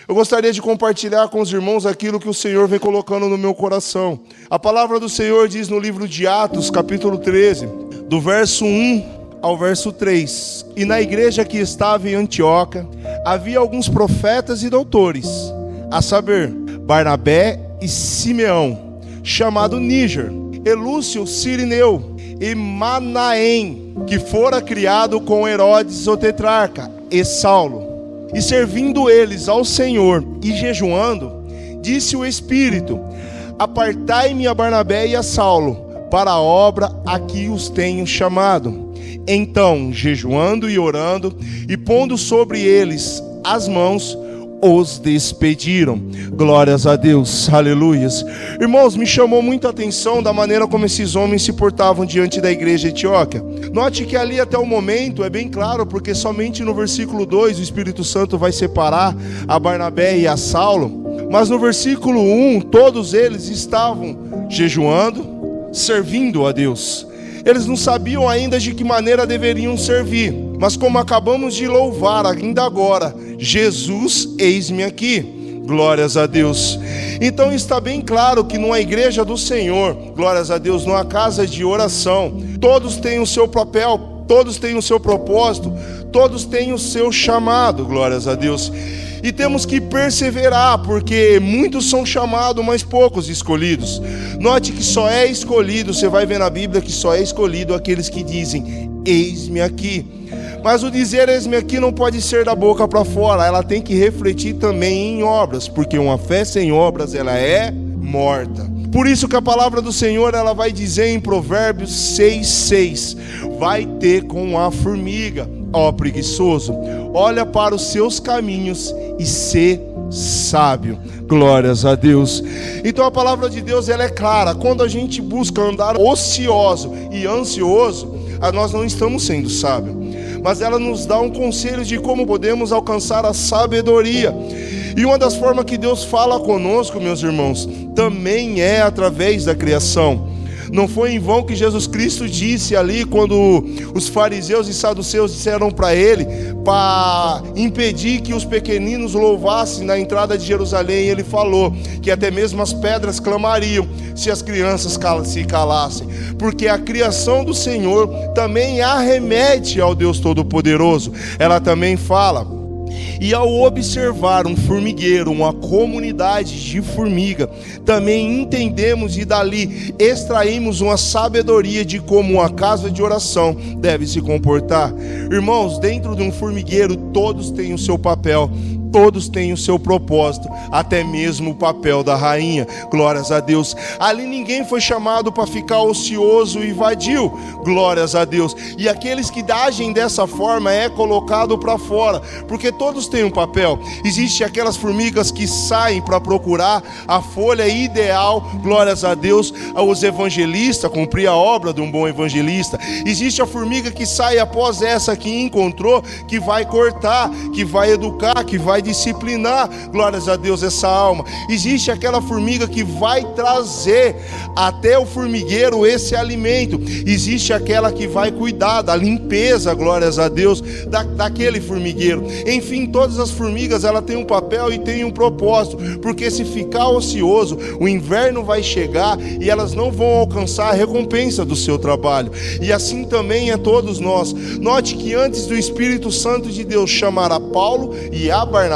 Eu gostaria de compartilhar com os irmãos aquilo que o Senhor vem colocando no meu coração. A palavra do Senhor diz no livro de Atos, capítulo 13, do verso 1 ao verso 3. E na igreja que estava em Antioquia, havia alguns profetas e doutores, a saber, Barnabé e Simeão, chamado Níger, e Lúcio Cirineu, e Manaém, que fora criado com Herodes o tetrarca, e Saulo. E servindo eles ao Senhor e jejuando, disse o Espírito: apartai-me a Barnabé e a Saulo para a obra a que os tenho chamado. Então, jejuando e orando, e pondo sobre eles as mãos, os despediram. Glórias a Deus, aleluias. Irmãos, me chamou muita atenção da maneira como esses homens se portavam diante da igreja etíope. Note que ali até o momento é bem claro, porque somente no versículo 2 o Espírito Santo vai separar a Barnabé e a Saulo. Mas no versículo 1 todos eles estavam jejuando, servindo a Deus. Eles não sabiam ainda de que maneira deveriam servir, mas como acabamos de louvar ainda agora, Jesus, eis-me aqui. Glórias a Deus. Então está bem claro que numa igreja do Senhor, glórias a Deus, numa casa de oração, todos têm o seu papel, todos têm o seu propósito, todos têm o seu chamado, glórias a Deus. E temos que perseverar, porque muitos são chamados, mas poucos escolhidos. Note que só é escolhido, você vai ver na Bíblia que só é escolhido aqueles que dizem, eis-me aqui. Mas o dizer eis-me aqui não pode ser da boca para fora, ela tem que refletir também em obras, porque uma fé sem obras, ela é morta. Por isso que a palavra do Senhor, ela vai dizer em Provérbios 6:6, vai ter com a formiga, ó preguiçoso, olha para os seus caminhos e sê sábio. Glórias a Deus. Então a palavra de Deus, ela é clara. Quando a gente busca andar ocioso e ansioso, nós não estamos sendo sábios. Mas ela nos dá um conselho de como podemos alcançar a sabedoria. E uma das formas que Deus fala conosco, meus irmãos, também é através da criação. Não foi em vão que Jesus Cristo disse ali, quando os fariseus e saduceus disseram para ele, para impedir que os pequeninos louvassem na entrada de Jerusalém, ele falou que até mesmo as pedras clamariam se as crianças se calassem, porque a criação do Senhor também arremete ao Deus Todo-Poderoso. Ela também fala. E ao observar um formigueiro, uma comunidade de formiga, também entendemos e dali extraímos uma sabedoria de como uma casa de oração deve se comportar. Irmãos, dentro de um formigueiro todos têm o seu papel, todos têm o seu propósito, até mesmo o papel da rainha. Glórias a Deus. Ali ninguém foi chamado para ficar ocioso e vadio. Glórias a Deus. E aqueles que agem dessa forma é colocado para fora, porque todos têm um papel. Existem aquelas formigas que saem para procurar a folha ideal. Glórias a Deus. Os evangelistas, cumprir a obra de um bom evangelista. Existe a formiga que sai após essa que encontrou, que vai cortar, que vai educar, que vai disciplinar, glórias a Deus, essa alma. Existe aquela formiga que vai trazer até o formigueiro esse alimento. Existe aquela que vai cuidar da limpeza, glórias a Deus, daquele formigueiro. Enfim, todas as formigas, ela tem um papel e tem um propósito, porque se ficar ocioso, o inverno vai chegar e elas não vão alcançar a recompensa do seu trabalho. E assim também é todos nós. Note que antes do Espírito Santo de Deus chamar a Paulo e a Barnabé,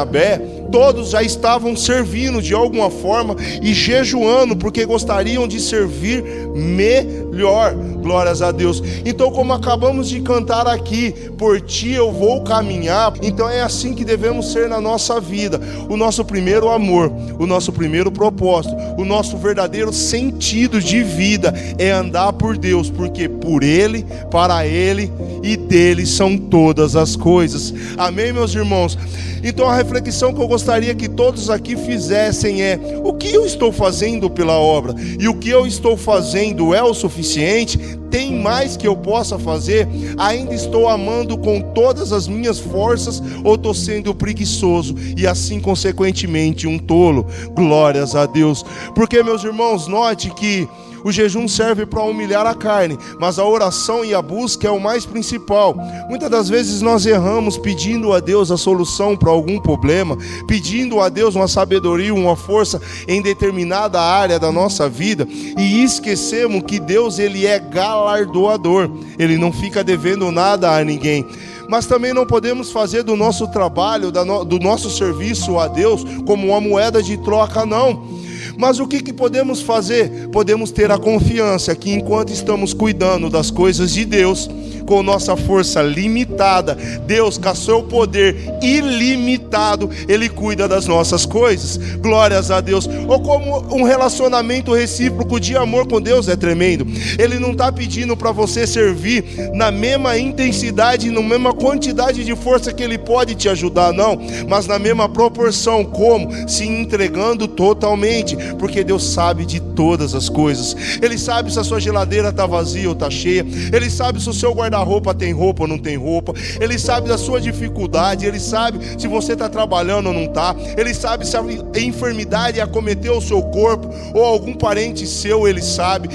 todos já estavam servindo de alguma forma e jejuando, porque gostariam de servir melhor. Glórias a Deus. Então, como acabamos de cantar aqui, por ti eu vou caminhar, então é assim que devemos ser na nossa vida. O nosso primeiro amor, o nosso primeiro propósito, o nosso verdadeiro sentido de vida é andar por Deus, porque por Ele, para Ele e dele são todas as coisas. Amém, meus irmãos? Então a reflexão que eu gostaria que todos aqui fizessem é: o que eu estou fazendo pela obra? E o que eu estou fazendo é o suficiente? Tem mais que eu possa fazer? Ainda estou amando com todas as minhas forças ou estou sendo preguiçoso e assim consequentemente um tolo? Glórias a Deus. Porque, meus irmãos, note que O jejum serve para humilhar a carne, mas a oração e a busca é o mais principal. Muitas das vezes nós erramos pedindo a Deus a solução para algum problema, pedindo a Deus uma sabedoria, uma força em determinada área da nossa vida, e esquecemos que Deus, ele é galardoador, ele não fica devendo nada a ninguém. Mas também não podemos fazer do nosso trabalho, do nosso serviço a Deus como uma moeda de troca, não. Mas o que podemos fazer? Podemos ter a confiança que enquanto estamos cuidando das coisas de Deus, com nossa força limitada, Deus, com seu poder ilimitado, Ele cuida das nossas coisas. Glórias a Deus. Ou como um relacionamento recíproco de amor com Deus é tremendo. Ele não está pedindo para você servir na mesma intensidade, na mesma quantidade de força que Ele pode te ajudar, não, mas na mesma proporção, como? Se entregando totalmente, porque Deus sabe de todas as coisas. Ele sabe se a sua geladeira está vazia ou está cheia. Ele sabe se o seu guarda-roupa tem roupa ou não tem roupa. Ele sabe da sua dificuldade. Ele sabe se você está trabalhando ou não está. Ele sabe se a enfermidade acometeu o seu corpo ou algum parente seu. Ele sabe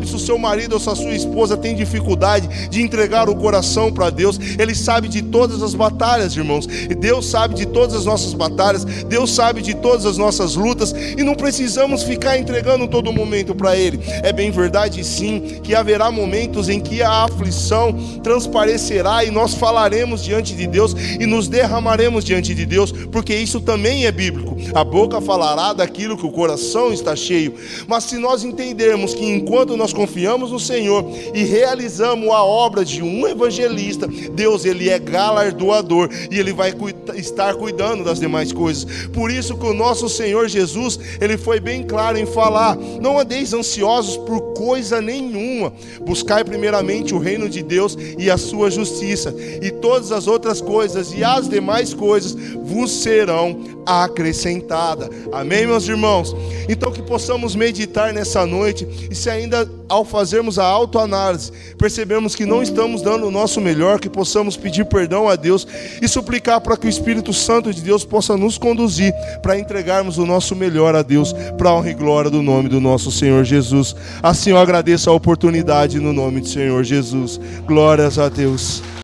se o seu marido ou se a sua esposa tem dificuldade de entregar o coração para Deus. Ele sabe de todas as batalhas, irmãos. Deus sabe de todas as nossas batalhas. Deus sabe de todas as nossas lutas, e não precisamos ficar entregando todo momento para Ele. É bem verdade, sim, que haverá momentos em que a aflição transparecerá e nós falaremos diante de Deus e nos derramaremos diante de Deus, porque isso também é bíblico. A boca falará daquilo que o coração está cheio. Mas se nós entendermos que enquanto nós confiamos no Senhor e realizamos a obra de um evangelista, Deus, Ele é galardoador e Ele vai estar cuidando das demais coisas. Por isso que o nosso Senhor Jesus, Ele foi bem claro em falar: não andeis ansiosos por coisa nenhuma, buscai primeiramente o reino de Deus e a sua justiça, e todas as outras coisas e as demais coisas vos serão acrescentadas. Amém, meus irmãos? Então que possamos meditar nessa noite, e se ainda ao fazermos a autoanálise percebemos que não estamos dando o nosso melhor, que possamos pedir perdão a Deus e suplicar para que o Espírito Santo de Deus possa nos conduzir para entregarmos o nosso melhor a Deus, para a honra e glória do nome do nosso Senhor Jesus. Assim eu agradeço a oportunidade no nome do Senhor Jesus. Glórias a Deus.